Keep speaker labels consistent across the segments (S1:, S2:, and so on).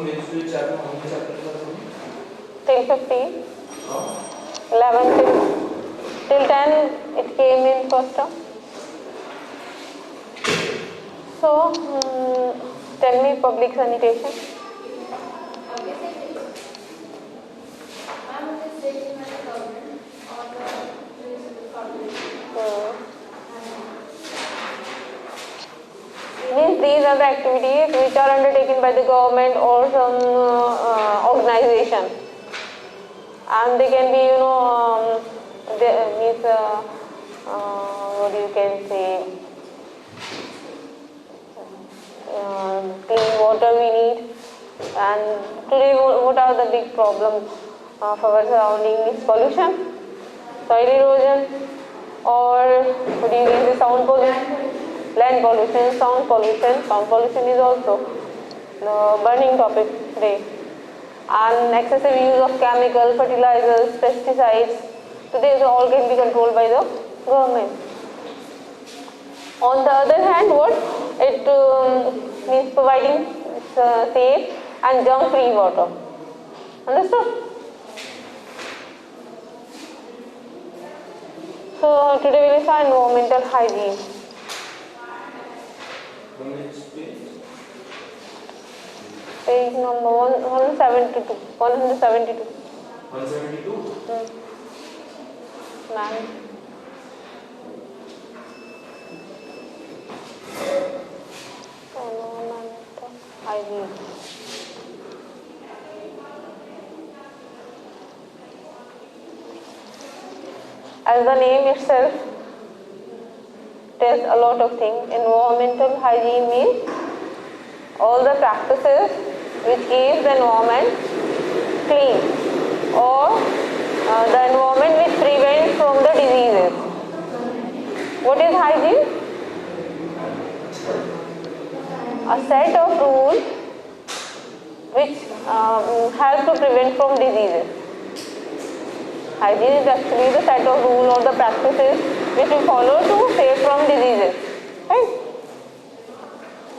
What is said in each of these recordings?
S1: which chapter? How many chapters are there?
S2: Till 15. 11 till 10 it came in first term. So tell me public sanitation. Means these are the activities which are undertaken by the government or some organization, and they can be what you can say, clean water we need. And today what are the big problems of our surrounding is pollution, soil erosion, or what do you say, sound pollution, land pollution, sound pollution. Sound pollution is also the burning topic today, and excessive use of chemical, fertilizers, pesticides. Today all can be controlled by the government. On the other hand, what it means providing safe and germ-free water. Understood? So today we will find environmental hygiene. Page number 172. 172.
S1: 172?
S2: Ma'am. Environmental hygiene. As the name itself tells a lot of things. Environmental hygiene means all the practices which keeps the environment clean, or the environment which prevents from the diseases. What is hygiene? A set of rules which help to prevent from diseases. Hygiene is actually the set of rules or the practices which we follow to save from diseases. Right?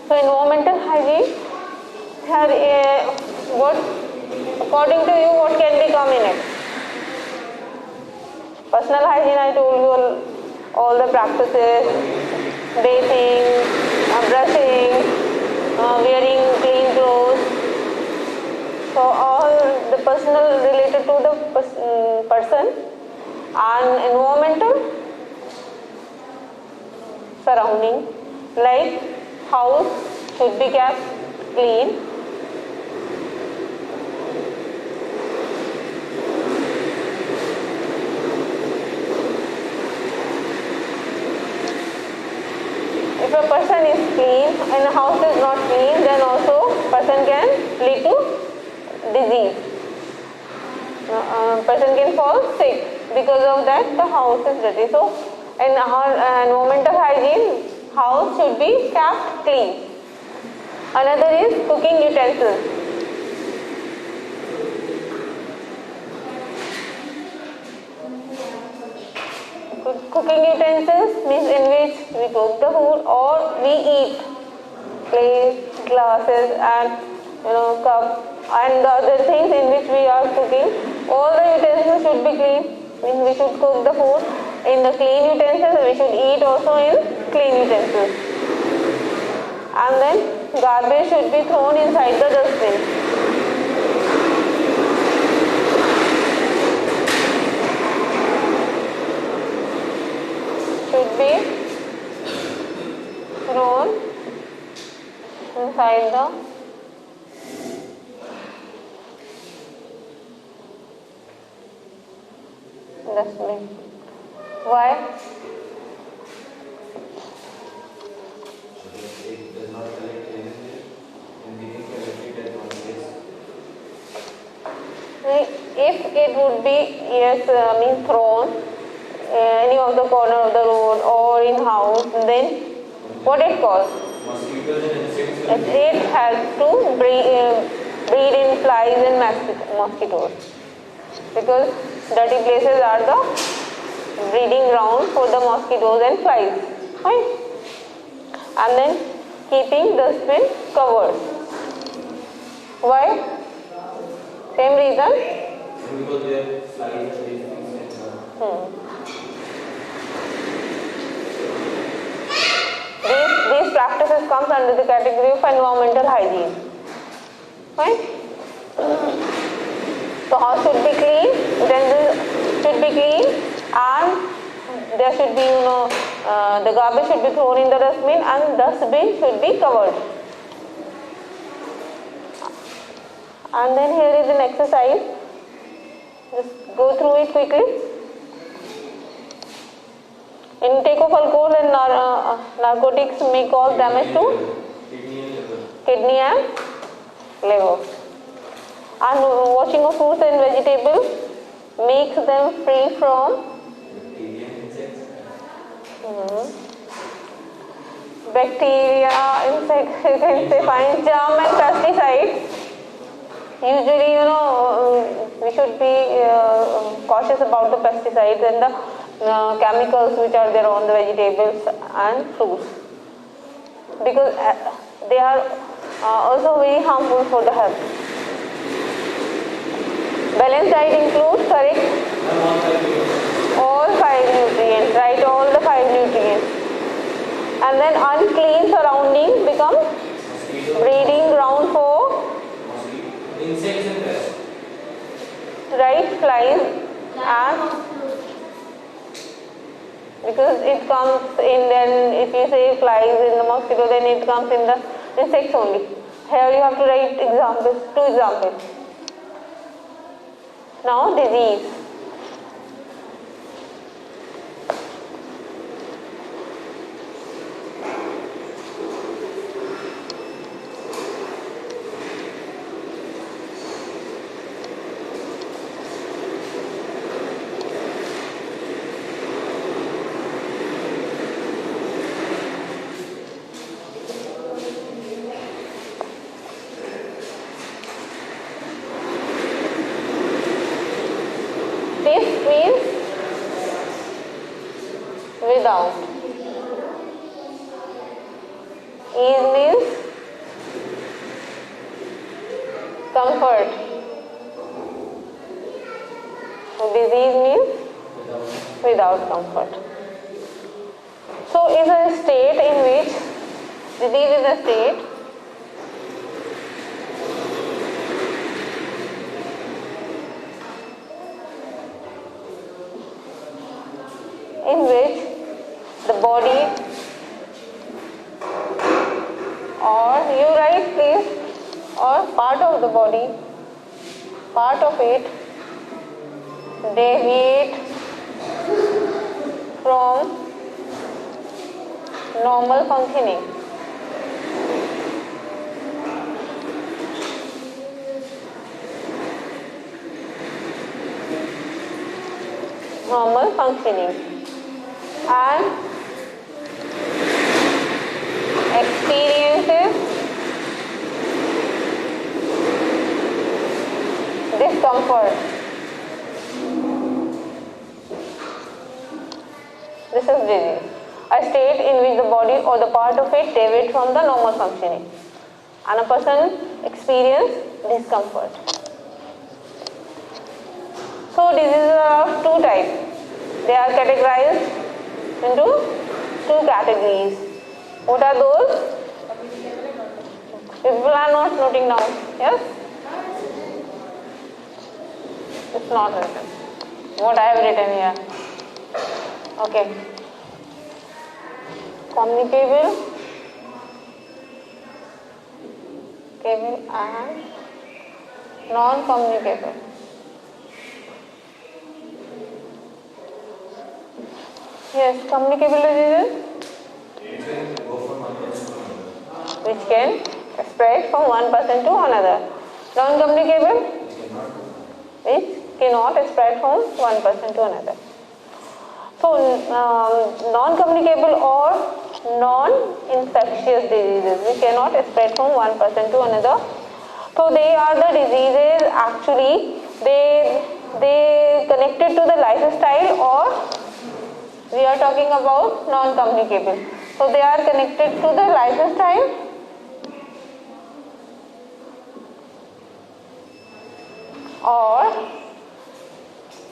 S2: So environmental hygiene, what according to you what can become in it? Personal hygiene, I told you all the practices, bathing, brushing, wearing clean clothes. So all the personal related to the person, and environmental surrounding, like house should be kept clean. If a person is clean and a house is not clean, then also person can lead to disease. Person can fall sick because of that the house is dirty. So in our environmental hygiene, house should be kept clean. Another is cooking utensils. Cooking utensils means in which we cook the food or we eat. Plates, glasses, and cup, and the other things in which we are cooking. All the utensils should be clean. Means we should cook the food in the clean utensils. We should eat also in clean utensils. And then garbage should be thrown inside the dustbin. Should be thrown inside the dustbin. Why?
S1: It does not collect anything and we can collect it at one place.
S2: If it would be means thrown any of the corner of the road or in house, then what it causes?
S1: Mosquitoes and insects.
S2: It helps to breed in flies and mosquitoes, because dirty places are the breeding ground for the mosquitoes and flies. Right? And then keeping the dustbin covered. Why? Same reason?
S1: Because they have flies and these things and
S2: These practices comes under the category of environmental hygiene. Right? So house should be clean, utensils should be clean, and there should be, the garbage should be thrown in the dustbin, and dustbin should be covered. And then here is an exercise. Just go through it quickly. Intake of alcohol and narcotics may cause damage to kidney and liver. And washing of fruits and vegetables makes them free from bacteria, insects, you can say fine, germ and pesticides. Usually, we should be cautious about the pesticides and the chemicals which are there on the vegetables and fruits, because they are also very harmful for the health. Balanced diet includes correct all 5 nutrients, right? All the 5 nutrients. And then unclean surroundings become breeding ground for
S1: insects and pests.
S2: right, flies, and because it comes in, then if you say flies in the mosquito, then it comes in the insects only. Here you have to write examples, 2 examples. Now disease. This means without. Ease means comfort. Disease means without comfort. So is a state in which disease is a state in which the body, or you write please, or part of the body, part of it deviate from normal functioning. Normal functioning. And experiences discomfort. This is disease, a state in which the body or the part of it deviates from the normal functioning, and a person experiences discomfort. So diseases are of 2 types. They are categorized into 2 categories. What are those? People are not noting down. Yes? It's not written. What I have written here. Okay. Communicable, and non-communicable. Yes, communicable diseases which can spread from one person to another. Non-communicable which cannot spread from one person to another. So, non-communicable or non-infectious diseases which cannot spread from one person to another. So, they are the diseases actually they connected to the lifestyle, or we are talking about non-communicable. So, they are connected to the lifestyle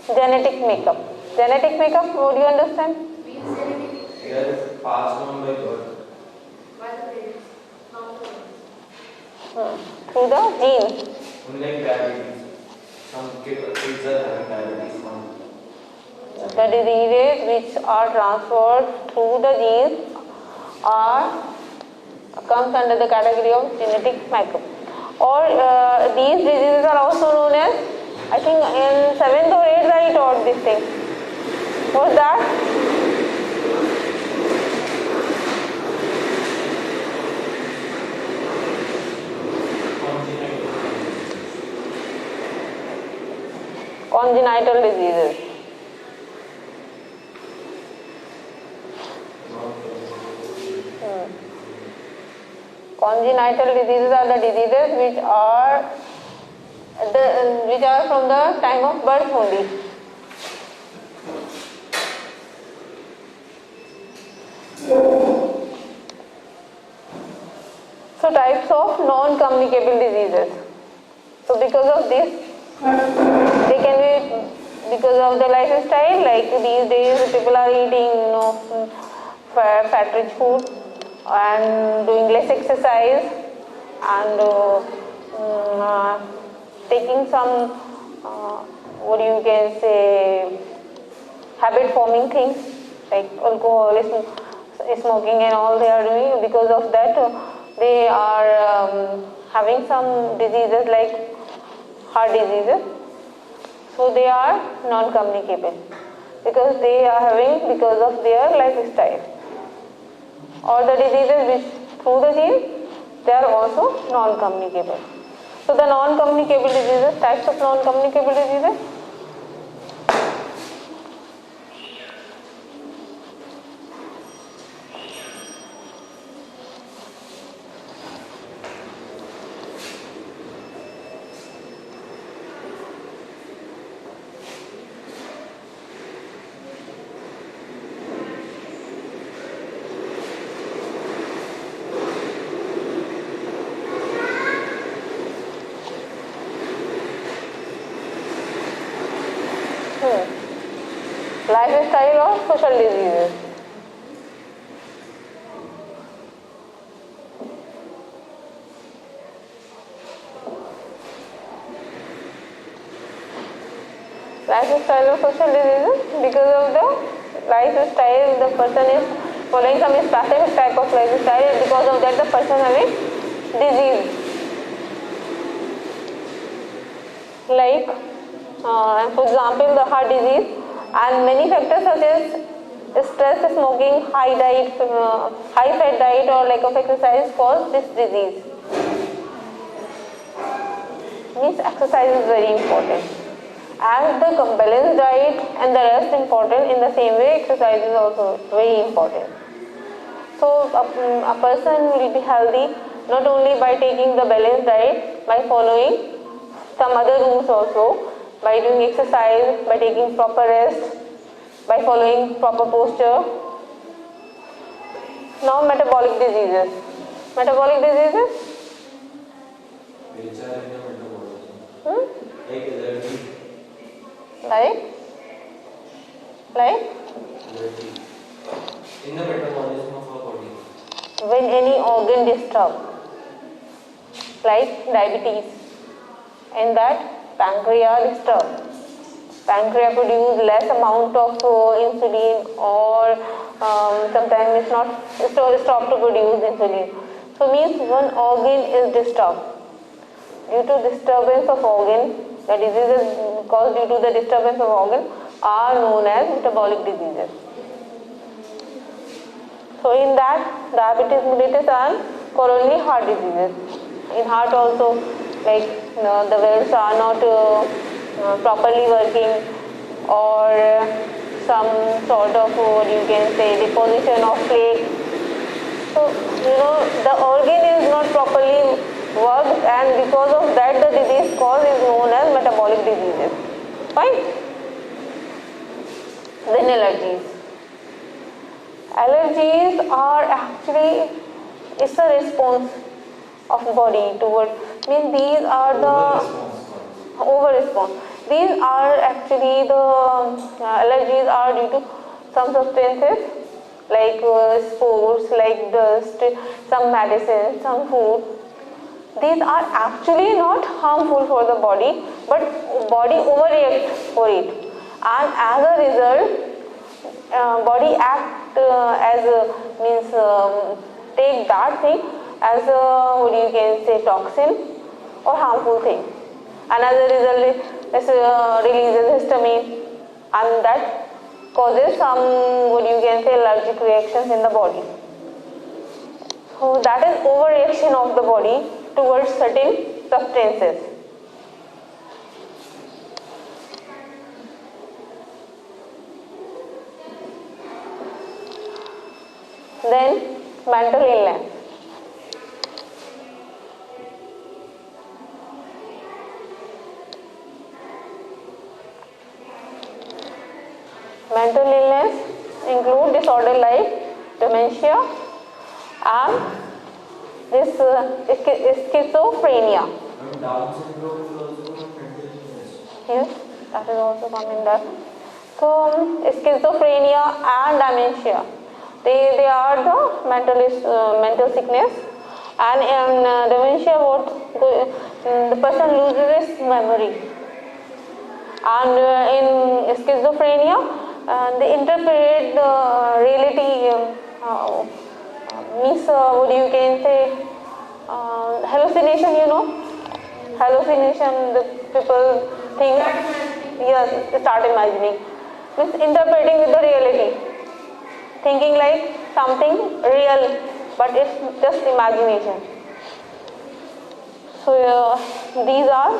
S2: Genetic makeup. Genetic makeup, what do you understand?
S1: They are passed on by birth.
S2: Through the gene.
S1: Unlike diabetes, some kids are having diabetes now.
S2: The diseases which are transferred through the genes are comes under the category of genetic makeup. Or these diseases are also known as, I think in 7th or 8th I taught this thing. What's that? Congenital diseases. Congenital diseases are the diseases which are from the time of birth only. So types of non-communicable diseases. So because of this, they can be because of the lifestyle. Like these days, people are eating fat-rich food and doing less exercise and taking some what you can say habit-forming things like alcohol, smoking, and all they are doing. Because of that, they are having some diseases like heart diseases. So they are non-communicable because they are having because of their lifestyle. Or the diseases which through the gene, they are also non-communicable. So the non-communicable diseases, types of non-communicable diseases. Lifestyle or social diseases. Lifestyle or social diseases, because of the lifestyle the person is following some specific type of lifestyle, because of that the person having disease. Like for example the heart disease, and many factors such as stress, smoking, high fat diet or lack of exercise cause this disease. Means exercise is very important. As the balanced diet and the rest important, in the same way exercise is also very important. So a person will be healthy not only by taking the balanced diet, by following some other rules also, by doing exercise, by taking proper rest, by following proper posture. Now metabolic diseases. Metabolic diseases?
S1: Which are in the metabolism. Like allergy.
S2: Like?
S1: Allergy. In the metabolism of our body.
S2: When any organ disturbed, like diabetes, in that pancreas disturbed. Pancreas produce less amount of insulin, or sometimes it's not stop to produce insulin. So means one organ is disturbed. Due to disturbance of organ, the diseases caused due to the disturbance of organ are known as metabolic diseases. So in that, diabetes mellitus and coronary heart diseases. In heart also, like the valves are not properly working, or some sort of what you can say deposition of plaque. So the organ is not properly worked, and because of that the disease cause is known as metabolic diseases. Fine. Then allergies. Allergies are actually, it's a response of body toward, means these are the over response. These are actually the allergies are due to some substances like spores, like dust, some medicine, some food. These are actually not harmful for the body, but body overreacts for it, and as a result, body act as means take that thing as a what you can say toxin or harmful thing, and as a result, it releases histamine, and that causes some what you can say allergic reactions in the body. So that is overreaction of the body towards certain substances. Then mental illness. Mental illness include disorder like dementia and this schizophrenia.
S1: And Down syndrome is also a mental illness.
S2: Yes, that is also coming there. So schizophrenia and dementia, they are the mental sickness, and in dementia, the person loses his memory, and in schizophrenia, they interpret the reality. Means what you can say hallucination, hallucination, the people think, yes, start imagining, means interpreting with the reality, thinking like something real, but it's just imagination. So these are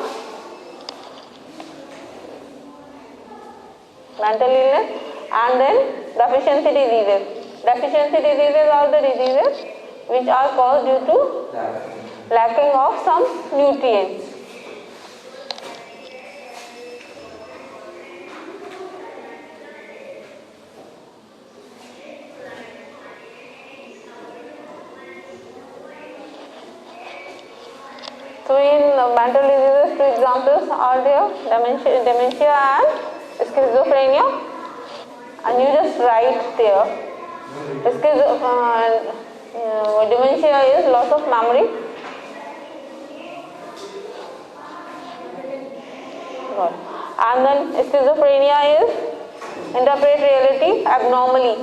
S2: mental illness. And then deficiency diseases. Deficiency diseases are the diseases which are caused due to lacking of some nutrients. So in mental diseases, two examples are there, dementia and schizophrenia, and you just write there. Dementia is loss of memory. And then schizophrenia is interpret reality abnormally.